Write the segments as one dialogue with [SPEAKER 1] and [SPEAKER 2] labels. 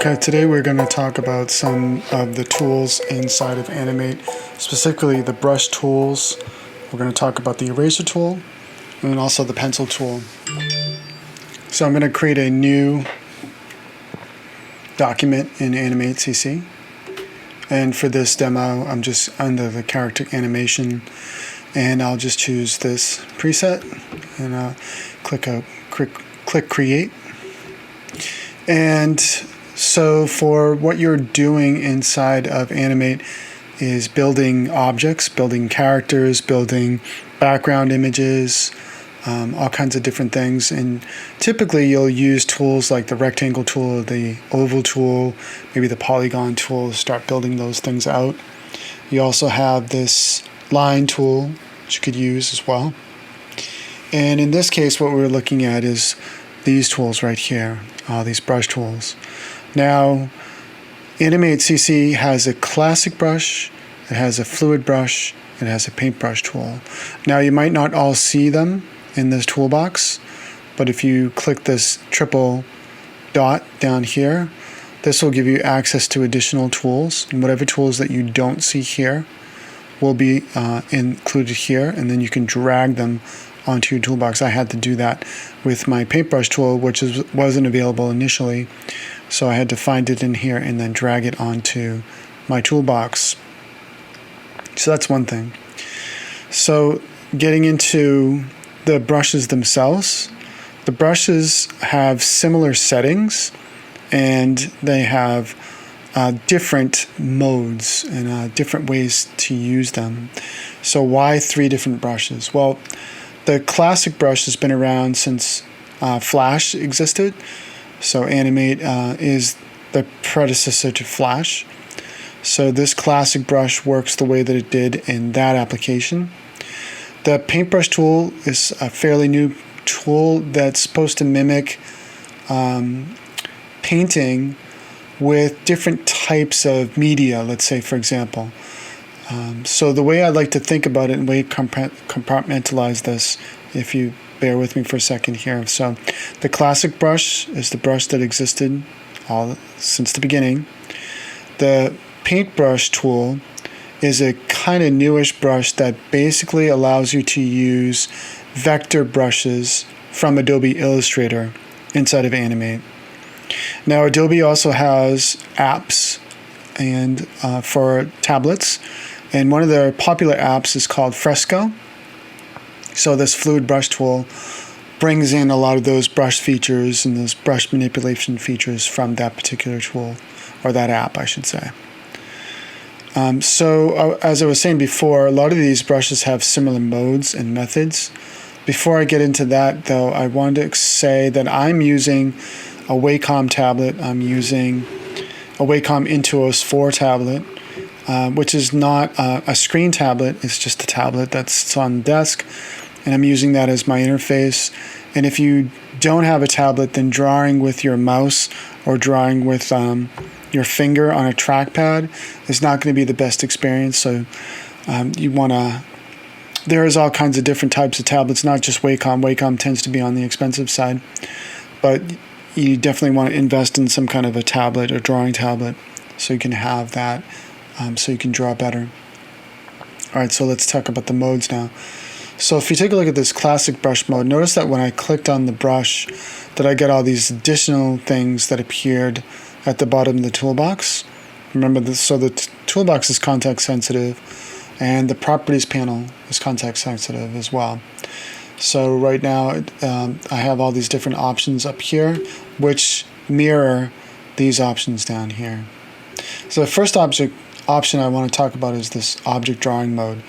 [SPEAKER 1] Okay, today we're going to talk about some of the tools inside of Animate, specifically the brush tools. We're going to talk about the eraser tool and also the pencil tool. So I'm going to create a new document in Animate CC. And for this demo, I'm just under the character animation, and I'll just choose this preset and click create. And so for what you're doing inside of Animate is building objects, building characters, building background images, all kinds of different things. And typically you'll use tools like the rectangle tool, the oval tool, maybe the polygon tool to start building those things out. You also have this line tool, which you could use as well. And in this case, what we're looking at is these tools right here, these brush tools. Now, Animate CC has a classic brush, it has a fluid brush, it has a paintbrush tool. Now, you might not all see them in this toolbox, but if you click this triple dot down here, this will give you access to additional tools, and whatever tools that you don't see here will be included here, and then you can drag them onto your toolbox. I had to do that with my paintbrush tool, which wasn't available initially, so I had to find it in here and then drag it onto my toolbox. So that's one thing. So getting into the brushes themselves, the brushes have similar settings and they have different modes and different ways to use them. So why 3 different brushes? Well, the classic brush has been around since Flash existed. So Animate is the predecessor to Flash. So this classic brush works the way that it did in that application. The paintbrush tool is a fairly new tool that's supposed to mimic painting with different types of media, let's say, for example. So the way I like to think about it and way compartmentalize this, if you bear with me for a second here. So the classic brush is the brush that existed since the beginning. The paintbrush tool is a kind of newish brush that basically allows you to use vector brushes from Adobe Illustrator inside of Animate. Now, Adobe also has apps and for tablets, and one of their popular apps is called Fresco. So this fluid brush tool brings in a lot of those brush features and those brush manipulation features from that particular tool, or that app, I should say. So as I was saying before, a lot of these brushes have similar modes and methods. Before I get into that, though, I wanted to say that I'm using a Wacom tablet. I'm using a Wacom Intuos 4 tablet, which is not a screen tablet. It's just a tablet that's on the desk, and I'm using that as my interface. And if you don't have a tablet, then drawing with your mouse or drawing with your finger on a trackpad is not going to be the best experience. So you want to. There's all kinds of different types of tablets, not just Wacom. Wacom tends to be on the expensive side, but you definitely want to invest in some kind of a tablet or drawing tablet so you can have that, so you can draw better. All right, so let's talk about the modes now. So if you take a look at this classic brush mode, notice that when I clicked on the brush that I get all these additional things that appeared at the bottom of the toolbox. Remember this, so the toolbox is context sensitive and the properties panel is context sensitive as well. So right now I have all these different options up here which mirror these options down here. So the first option I want to talk about is this object drawing mode.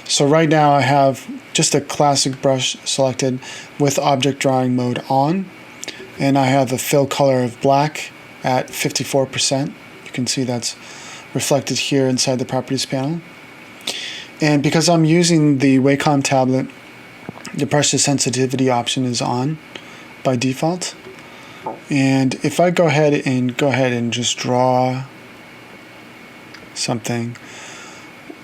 [SPEAKER 1] So right now I have just a classic brush selected with object drawing mode on, and I have a fill color of black at 54%. You can see that's reflected here inside the properties panel. And because I'm using the Wacom tablet, the brush sensitivity option is on by default. And if I go ahead and just draw something,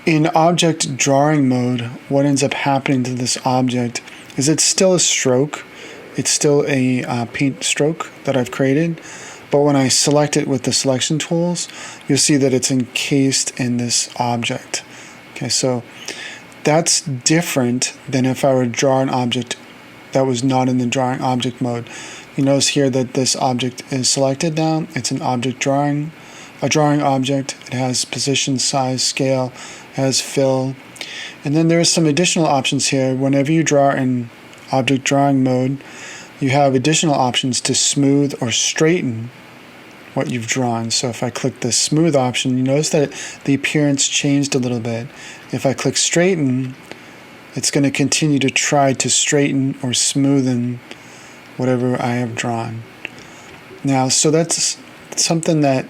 [SPEAKER 1] in object drawing mode, what ends up happening to this object is it's still a stroke. It's still a paint stroke that I've created, But when I select it with the selection tools, you'll see that it's encased in this object. Okay, so that's different than if I were to draw an object that was not in the drawing object mode. You notice here that this object is selected now. It's an object drawing, a drawing object. It has position, size, scale, it has fill. And then there's some additional options here. Whenever you draw in object drawing mode, you have additional options to smooth or straighten what you've drawn. So if I click the smooth option, you notice that the appearance changed a little bit. If I click straighten, it's going to continue to try to straighten or smoothen whatever I have drawn. Now, so that's something that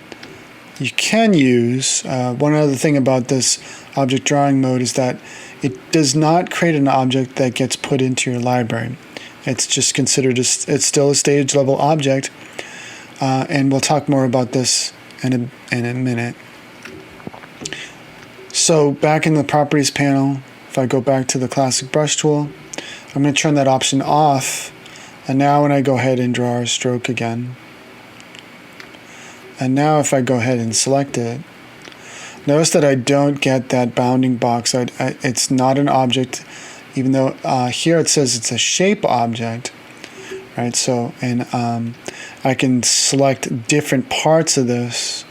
[SPEAKER 1] you can use. One other thing about this object drawing mode is that it does not create an object that gets put into your library. It's just considered, it's still a stage level object, and we'll talk more about this in a minute. So back in the properties panel, if I go back to the classic brush tool, I'm going to turn that option off, and now when I go ahead and draw a stroke again, and now if I go ahead and select it, notice that I don't get that bounding box. It's not an object, even though here it says it's a shape object, right? So, and I can select different parts of this,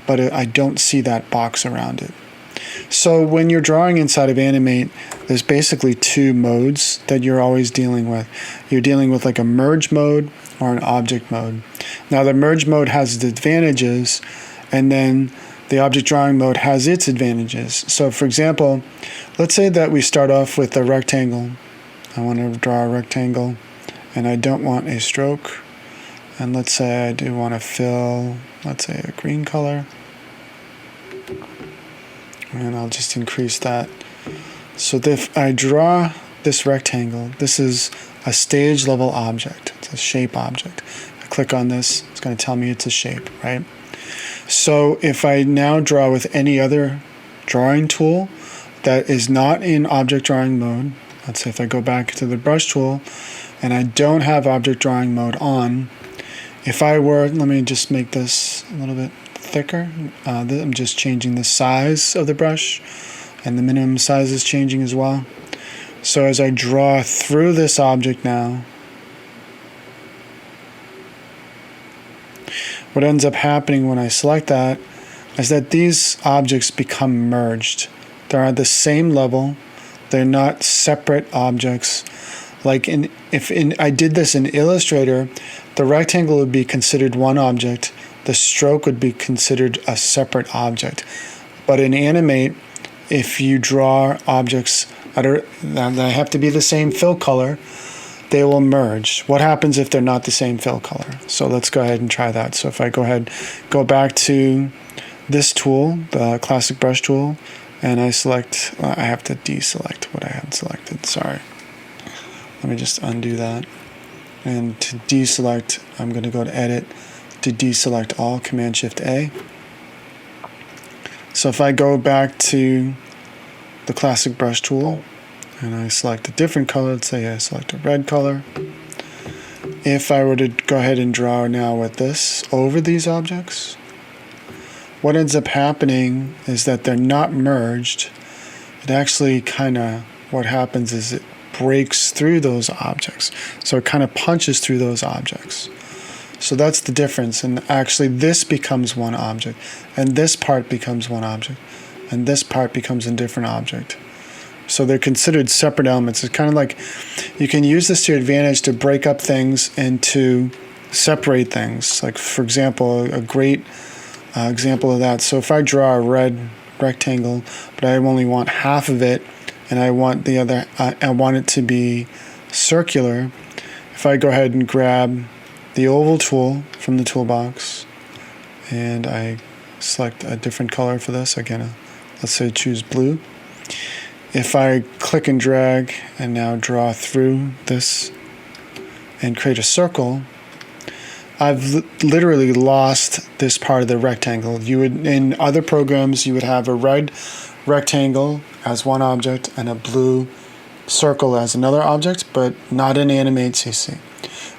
[SPEAKER 1] but I don't see that box around it. So when you're drawing inside of Animate, there's basically two modes that you're always dealing with. You're dealing with like a merge mode or an object mode. Now the merge mode has its advantages, and then the object drawing mode has its advantages. So for example, let's say that we start off with a rectangle. I want to draw a rectangle and I don't want a stroke. And let's say I do want to fill, let's say a green color. And I'll just increase that. So if I draw this rectangle, this is a stage level object. It's a shape object. I click on this, it's going to tell me it's a shape, right? So if I now draw with any other drawing tool that is not in object drawing mode, let's say if I go back to the brush tool and I don't have object drawing mode on, if I were, let me just make this a little bit thicker. I'm just changing the size of the brush, and the minimum size is changing as well. So as I draw through this object now, what ends up happening when I select that is that these objects become merged. They're at the same level. They're not separate objects. Like if I did this in Illustrator, the rectangle would be considered one object. The stroke would be considered a separate object. But in Animate, if you draw objects that have to be the same fill color, they will merge. What happens if they're not the same fill color? So let's go ahead and try that. So if I go back to this tool, the classic brush tool, and I select, I have to deselect what I had selected, sorry. Let me just undo that. And to deselect, I'm going to go to Edit, to deselect all, Command-Shift-A. So if I go back to the classic brush tool, and I select a different color, let's say I select a red color. If I were to go ahead and draw now with this over these objects, what ends up happening is that they're not merged. It actually what happens is it breaks through those objects. So it kind of punches through those objects. So that's the difference. And actually this becomes one object, and this part becomes one object, and this part becomes a different object. So they're considered separate elements. It's kind of like you can use this to your advantage to break up things and to separate things. Like for example, a great example of that. So if I draw a red rectangle, but I only want half of it, and I want the other, I want it to be circular. If I go ahead and grab the oval tool from the toolbox, and I select a different color for this, again, let's say choose blue. If I click and drag and now draw through this and create a circle, I've literally lost this part of the rectangle. You would, in other programs, you would have a red rectangle as one object and a blue circle as another object, but not in Animate CC.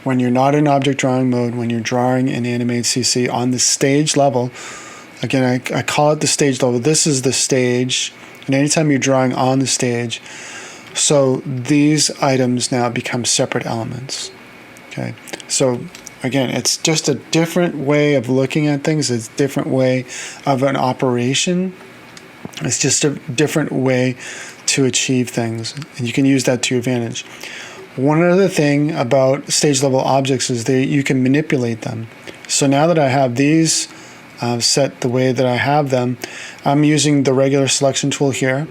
[SPEAKER 1] when you're not in object drawing mode, when you're drawing in Animate CC on the stage level, again, I call it the stage level. This is the stage, and anytime you're drawing on the stage, so these items now become separate elements. Okay, so again, it's just a different way of looking at things. It's a different way of an operation. It's just a different way to achieve things, and you can use that to your advantage. One other thing about stage level objects is that you can manipulate them. So now that I have these set the way that I have them, I'm using the regular selection tool here,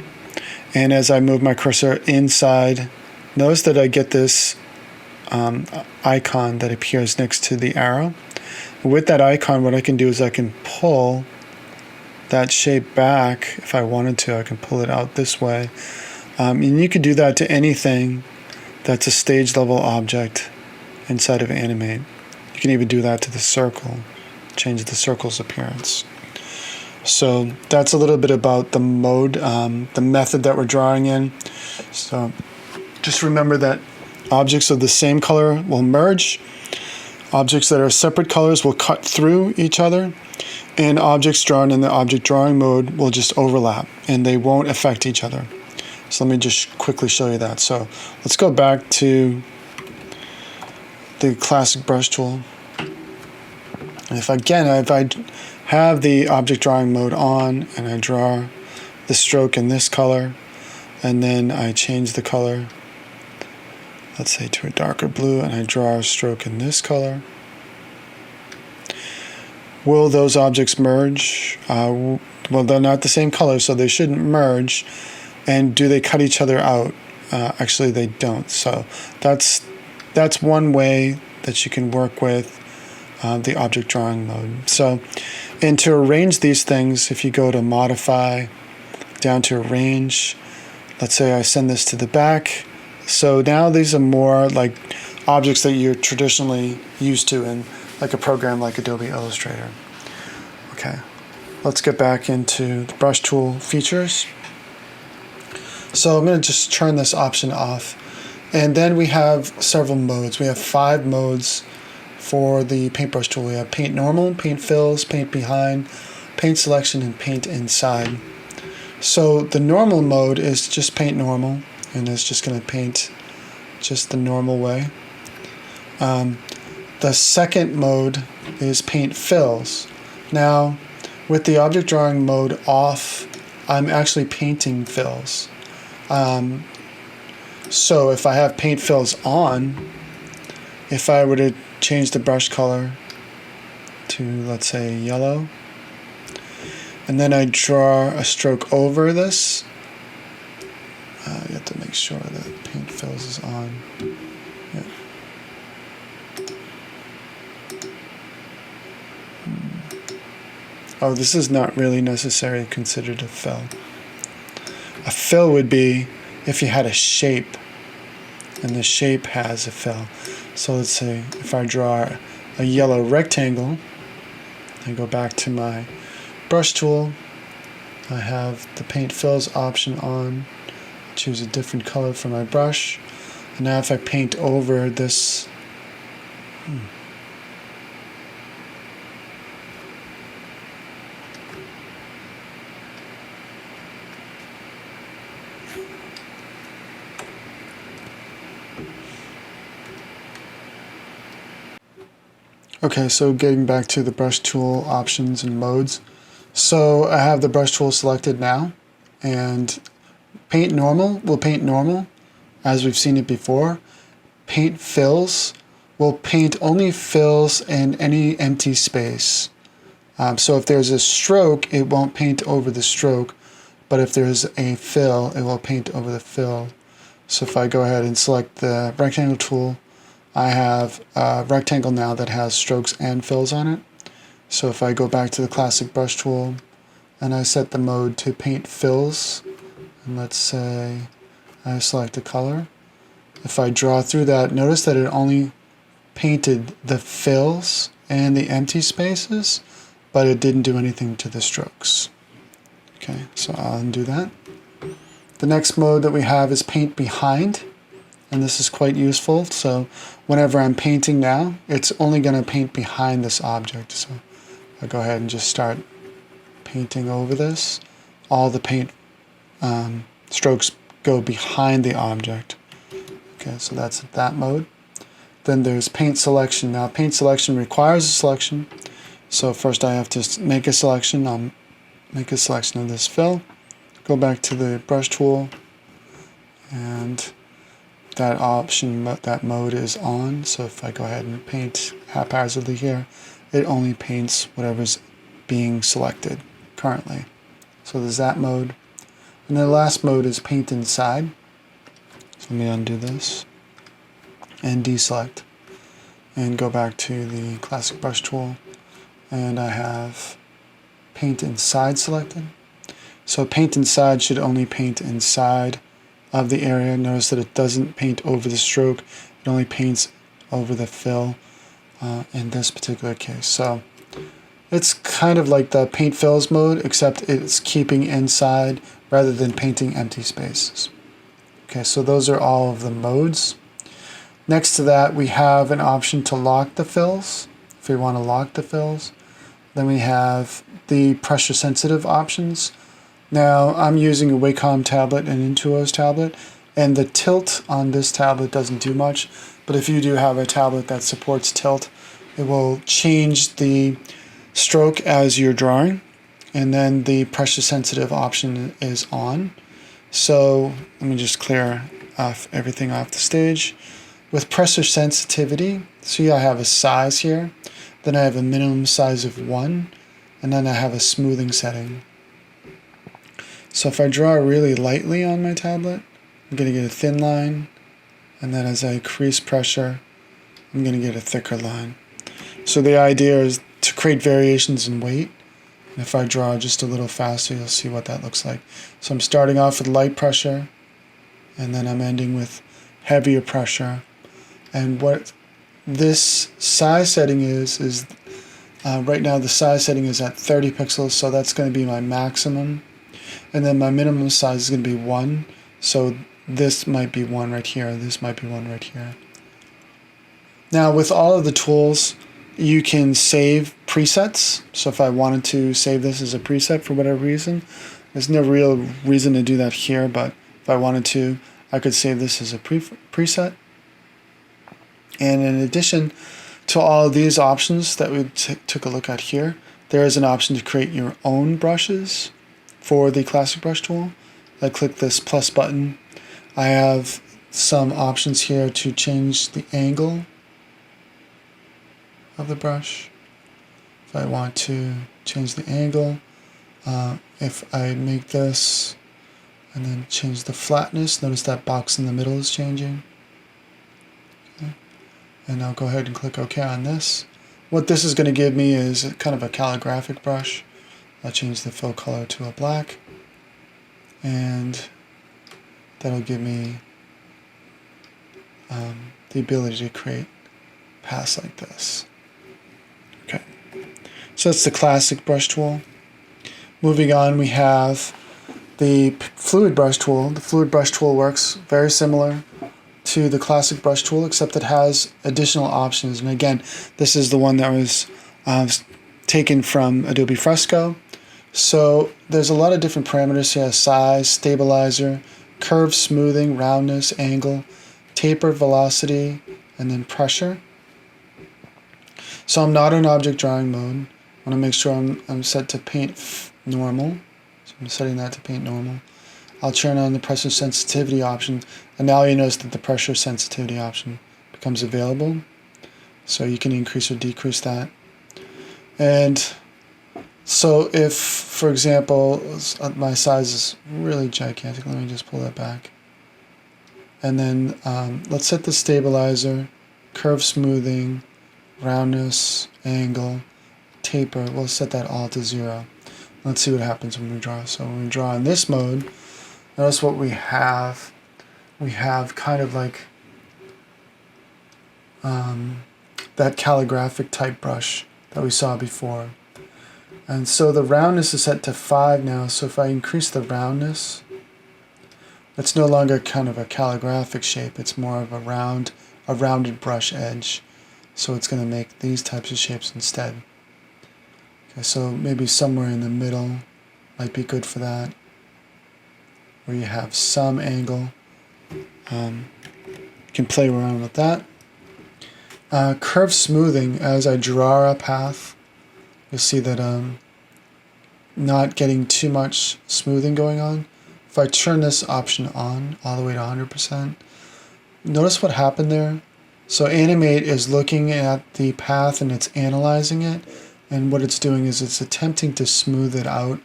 [SPEAKER 1] and as I move my cursor inside, notice that I get this icon that appears next to the arrow. With that icon, what I can do is I can pull that shape back. If I wanted to, I can pull it out this way. And you could do that to anything that's a stage level object inside of Animate. You can even do that to the circle, change the circle's appearance. So that's a little bit about the mode, the method that we're drawing in. So just remember that objects of the same color will merge, objects that are separate colors will cut through each other, and objects drawn in the object drawing mode will just overlap and they won't affect each other. So let me just quickly show you that. So let's go back to the classic brush tool. And if I have the object drawing mode on and I draw the stroke in this color, and then I change the color, let's say to a darker blue, and I draw a stroke in this color, will those objects merge? Well, they're not the same color, so they shouldn't merge. And do they cut each other out? Actually, they don't. So that's one way that you can work with the object drawing mode. So, and to arrange these things, if you go to Modify, down to Arrange, let's say I send this to the back. So now these are more like objects that you're traditionally used to in like a program like Adobe Illustrator. Okay, let's get back into the brush tool features. So I'm going to just turn this option off. And then we have several modes. We have 5 modes for the paintbrush tool. We have Paint Normal, Paint Fills, Paint Behind, Paint Selection, and Paint Inside. So the normal mode is just Paint Normal, and it's just going to paint just the normal way. The second mode is Paint Fills. Now, with the object drawing mode off, I'm actually painting fills. So if I have paint fills on, if I were to change the brush color to, let's say, yellow, and then I draw a stroke over this, you have to make sure that paint fills is on. Yeah. Oh, this is not really necessarily considered a fill. A fill would be if you had a shape and the shape has a fill. So let's say if I draw a yellow rectangle, I go back to my brush tool, I have the paint fills option on, choose a different color for my brush, and now if I paint over this, Okay, so getting back to the brush tool options and modes. So I have the brush tool selected now, and Paint Normal will paint normal, as we've seen it before. Paint Fills will paint only fills in any empty space. So if there's a stroke, it won't paint over the stroke, but if there's a fill, it will paint over the fill. So if I go ahead and select the rectangle tool, I have a rectangle now that has strokes and fills on it. So if I go back to the classic brush tool and I set the mode to paint fills, and let's say I select a color, if I draw through that, notice that it only painted the fills and the empty spaces, but it didn't do anything to the strokes. Okay, so I'll undo that. The next mode that we have is Paint Behind. and this is quite useful. So whenever I'm painting now, it's only going to paint behind this object. So I'll go ahead and just start painting over this. All the paint strokes go behind the object. Okay, so that's that mode. Then there's paint selection. Now paint selection requires a selection. So first I have to make a selection. I'll make a selection of this fill. Go back to the brush tool, and that option, that mode is on. So if I go ahead and paint haphazardly here, it only paints whatever's being selected currently. So there's that mode. And the last mode is paint inside. So let me undo this and deselect and go back to the classic brush tool, and I have paint inside selected. So paint inside should only paint inside of the area. Notice that it doesn't paint over the stroke, it only paints over the fill in this particular case. So it's kind of like the paint fills mode, except it's keeping inside rather than painting empty spaces. Okay, so those are all of the modes. Next to that, we have an option to lock the fills, if we want to lock the fills. Then we have the pressure sensitive options. Now I'm using a Wacom tablet and Intuos tablet, and the tilt on this tablet doesn't do much, but if you do have a tablet that supports tilt, it will change the stroke as you're drawing, and then the pressure sensitive option is on. So let me just clear off everything off the stage. With pressure sensitivity, see I have a size here, then I have a minimum size of 1, and then I have a smoothing setting. So if I draw really lightly on my tablet, I'm going to get a thin line, and then as I increase pressure, I'm going to get a thicker line. So the idea is to create variations in weight. And if I draw just a little faster, you'll see what that looks like. So I'm starting off with light pressure, and then I'm ending with heavier pressure. And what this size setting is right now the size setting is at 30 pixels, so that's going to be my maximum. And then my minimum size is going to be 1, so this might be 1 right here, this might be 1 right here. Now with all of the tools, you can save presets. So if I wanted to save this as a preset for whatever reason, there's no real reason to do that here, but if I wanted to, I could save this as a preset. And in addition to all of these options that we took a look at here, there is an option to create your own brushes for the classic brush tool. I click this plus button. I have some options here to change the angle of the brush. If I want to change the angle, if I make this and then change the flatness, notice that box in the middle is changing. Okay. And I'll go ahead and click OK on this. What this is going to give me is kind of a calligraphic brush. I'll change the fill color to a black, and that'll give me the ability to create paths like this. Okay, so that's the classic brush tool. Moving on, we have the fluid brush tool. The fluid brush tool works very similar to the classic brush tool, except it has additional options. And again, this is the one that was taken from Adobe Fresco. So there's a lot of different parameters here: size, stabilizer, curve, smoothing, roundness, angle, taper, velocity, and then pressure. So I'm not in object drawing mode. I want to make sure I'm set to paint normal. So I'm setting that to paint normal. I'll turn on the pressure sensitivity option, and now you notice that the pressure sensitivity option becomes available. So you can increase or decrease that. And so if, for example, my size is really gigantic, let me just pull that back. And then let's set the stabilizer, curve smoothing, roundness, angle, taper. We'll set that all to 0. Let's see what happens when we draw. So when we draw in this mode, notice what we have. We have kind of like that calligraphic type brush that we saw before. And so the roundness is set to 5 now. So if I increase the roundness, It's no longer kind of a calligraphic shape. It's more of a rounded brush edge. So it's going to make these types of shapes instead. Okay, so maybe somewhere in the middle might be good for that, where you have some angle. You can play around with that. Curve smoothing, as I draw a path, you'll see that I'm not getting too much smoothing going on. If I turn this option on all the way to 100%, notice what happened there. So Animate is looking at the path and it's analyzing it, and what it's doing is it's attempting to smooth it out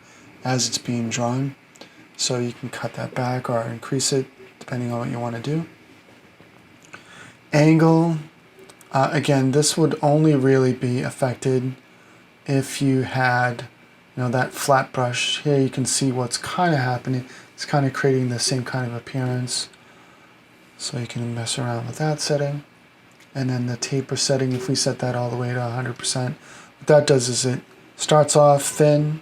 [SPEAKER 1] as it's being drawn. So you can cut that back or increase it depending on what you want to do. Angle, again, this would only really be affected if you had, that flat brush. Here you can see what's kind of happening. It's kind of creating the same kind of appearance. So you can mess around with that setting. And then the taper setting, if we set that all the way to 100%, what that does is it starts off thin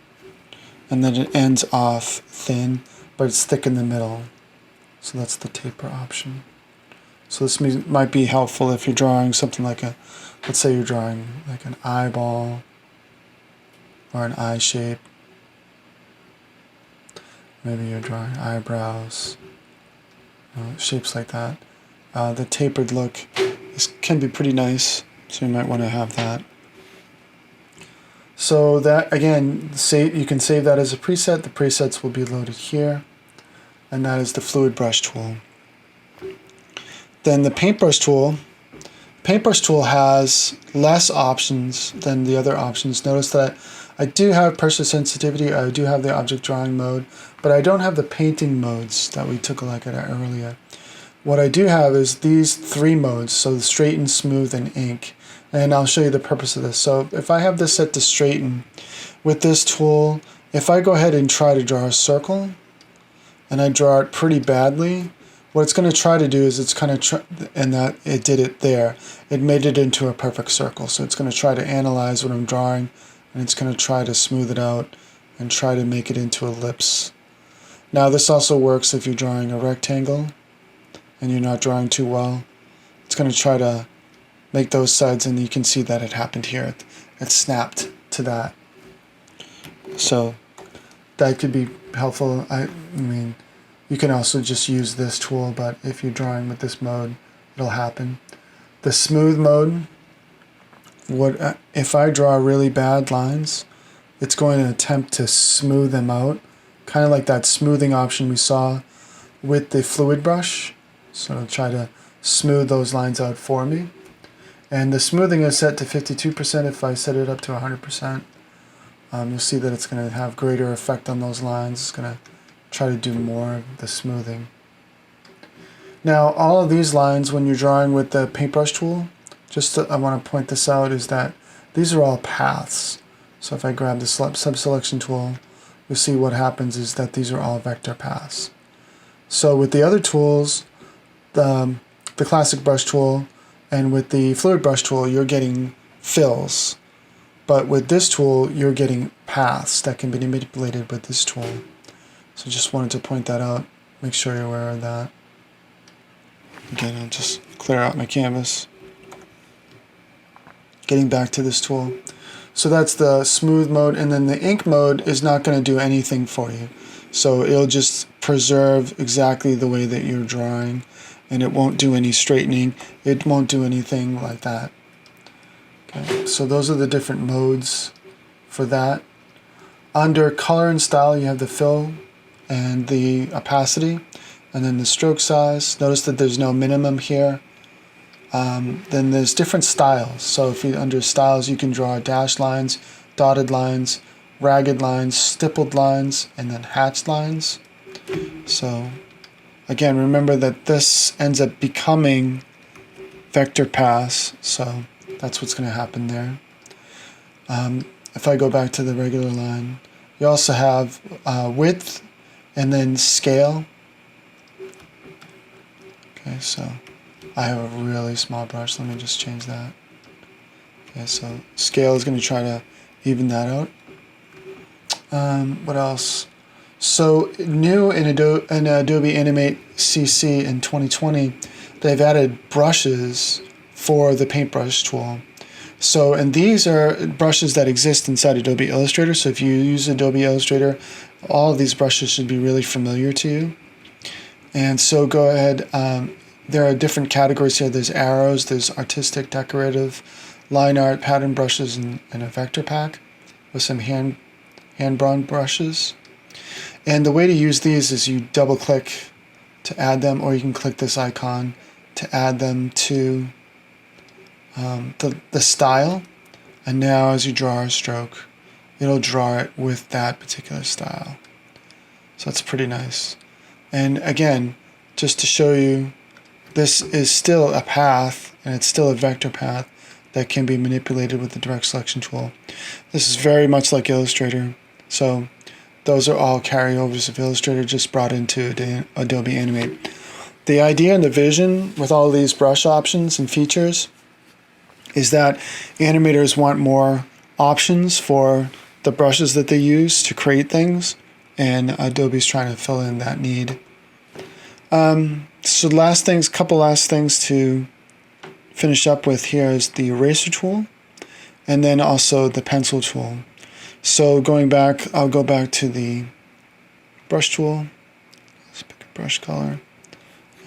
[SPEAKER 1] and then it ends off thin, but it's thick in the middle. So that's the taper option. So this might be helpful if you're drawing something like let's say you're drawing like an eyeball or an eye shape. Maybe you're drawing eyebrows, shapes like that. The tapered look can be pretty nice, so you might want to have that. So that, again, you can save that as a preset. The presets will be loaded here, and that is the fluid brush tool. Then the paintbrush tool. Paintbrush tool has less options than the other options. Notice that I do have pressure sensitivity, I do have the object drawing mode, but I don't have the painting modes that we took a look at earlier. What I do have is these three modes, so the straighten, smooth, and ink. And I'll show you the purpose of this. So if I have this set to straighten, with this tool, if I go ahead and try to draw a circle, and I draw it pretty badly, what it's going to try to do is it's kind of, and that it did it there, it made it into a perfect circle. So it's going to try to analyze what I'm drawing, and it's going to try to smooth it out and try to make it into an ellipse. Now this also works if you're drawing a rectangle and you're not drawing too well. It's going to try to make those sides, and you can see that it happened here. It snapped to that. So that could be helpful. I mean, you can also just use this tool, but if you're drawing with this mode, it'll happen. The smooth mode, if I draw really bad lines, it's going to attempt to smooth them out, kind of like that smoothing option we saw with the fluid brush. So it'll try to smooth those lines out for me. And the smoothing is set to 52%. If I set it up to 100%, you'll see that it's going to have greater effect on those lines. It's going to try to do more of the smoothing. Now, all of these lines, when you're drawing with the paintbrush tool, I want to point this out, is that these are all paths. So if I grab the sub-selection tool, you'll see what happens is that these are all vector paths. So with the other tools, the classic brush tool, and with the fluid brush tool, you're getting fills. But with this tool, you're getting paths that can be manipulated with this tool. So just wanted to point that out, make sure you're aware of that. Again, I'll just clear out my canvas. Getting back to this tool. So that's the smooth mode, and then the ink mode is not going to do anything for you. So it'll just preserve exactly the way that you're drawing, and it won't do any straightening. It won't do anything like that. Okay, so those are the different modes for that. Under color and style, you have the fill and the opacity, and then the stroke size. Notice that there's no minimum here. Then there's different styles. So if you under styles, you can draw dashed lines, dotted lines, ragged lines, stippled lines, and then hatched lines. So again, remember that this ends up becoming vector paths, so that's what's going to happen there. If I go back to the regular line, you also have width and then scale. Okay, so I have a really small brush. Let me just change that. Okay, so scale is going to try to even that out. What else? So new in Adobe Animate CC in 2020, they've added brushes for the paintbrush tool. So, and these are brushes that exist inside Adobe Illustrator. So if you use Adobe Illustrator, all of these brushes should be really familiar to you. And so go ahead. There are different categories here. There's arrows, there's artistic, decorative, line art, pattern brushes, and a vector pack with some hand-drawn brushes. And the way to use these is you double click to add them, or you can click this icon to add them to the style. And now as you draw a stroke, it'll draw it with that particular style. So that's pretty nice. And again, just to show you, this is still a path, and it's still a vector path that can be manipulated with the direct selection tool. This is very much like Illustrator. So those are all carryovers of Illustrator just brought into Adobe Animate. The idea and the vision with all these brush options and features is that animators want more options for the brushes that they use to create things, and Adobe's trying to fill in that need. So couple last things to finish up with here is the eraser tool, and then also the pencil tool. So going back, I'll go back to the brush tool. Let's pick a brush color,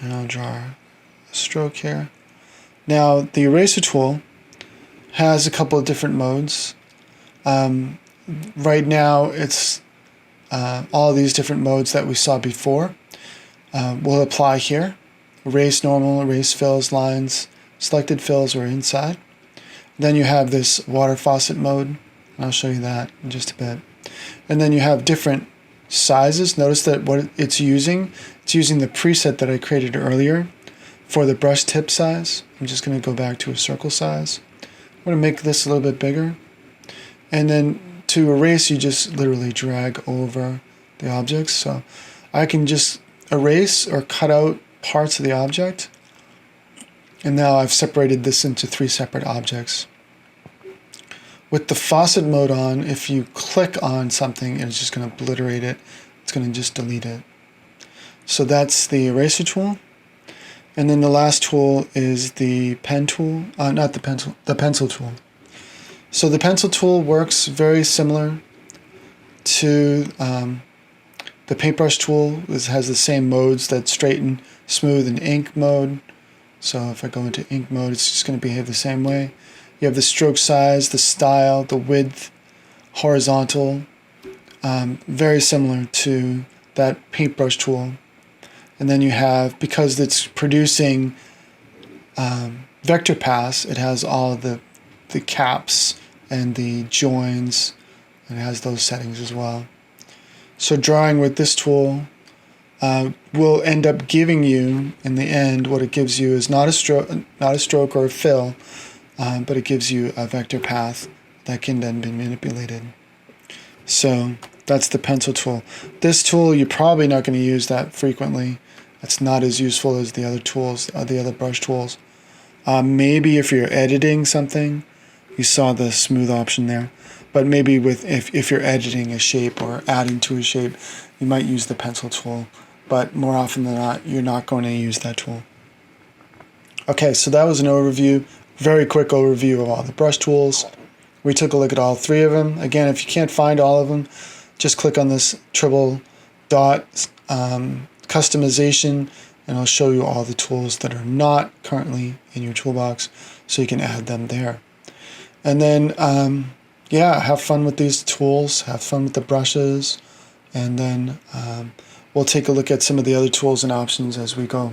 [SPEAKER 1] and I'll draw a stroke here. Now the eraser tool has a couple of different modes. Right now it's all these different modes that we saw before will apply here. Erase normal, erase fills, lines, selected fills, or inside. Then you have this water faucet mode, and I'll show you that in just a bit. And then you have different sizes. Notice that what it's using the preset that I created earlier for the brush tip size. I'm just going to go back to a circle size. I'm going to make this a little bit bigger. And then to erase, you just literally drag over the objects. So I can just erase or cut out parts of the object. And now I've separated this into 3 separate objects. With the faucet mode on, if you click on something, it's just going to obliterate it. It's going to just delete it. So that's the eraser tool. And then the last tool is the pen tool, the pencil tool. So the pencil tool works very similar to the paintbrush tool. It has the same modes, that straighten, smooth, and ink mode. So if I go into ink mode, it's just going to behave the same way. You have the stroke size, the style, the width, horizontal, very similar to that paintbrush tool. And then you have, because it's producing vector paths, it has all the caps and the joins, and it has those settings as well. So drawing with this tool will end up giving you, in the end, what it gives you is not a stroke or a fill, but it gives you a vector path that can then be manipulated. So that's the pencil tool. This tool, you're probably not going to use that frequently. It's not as useful as the other tools, the other brush tools. Maybe if you're editing something, you saw the smooth option there. But maybe if you're editing a shape or adding to a shape, you might use the pencil tool. But more often than not, you're not going to use that tool. Okay, so that was an overview, very quick overview of all the brush tools. We took a look at all 3 of them. Again, if you can't find all of them, just click on this triple dot customization, and I'll show you all the tools that are not currently in your toolbox, so you can add them there. And then, yeah, have fun with these tools, have fun with the brushes, and then we'll take a look at some of the other tools and options as we go.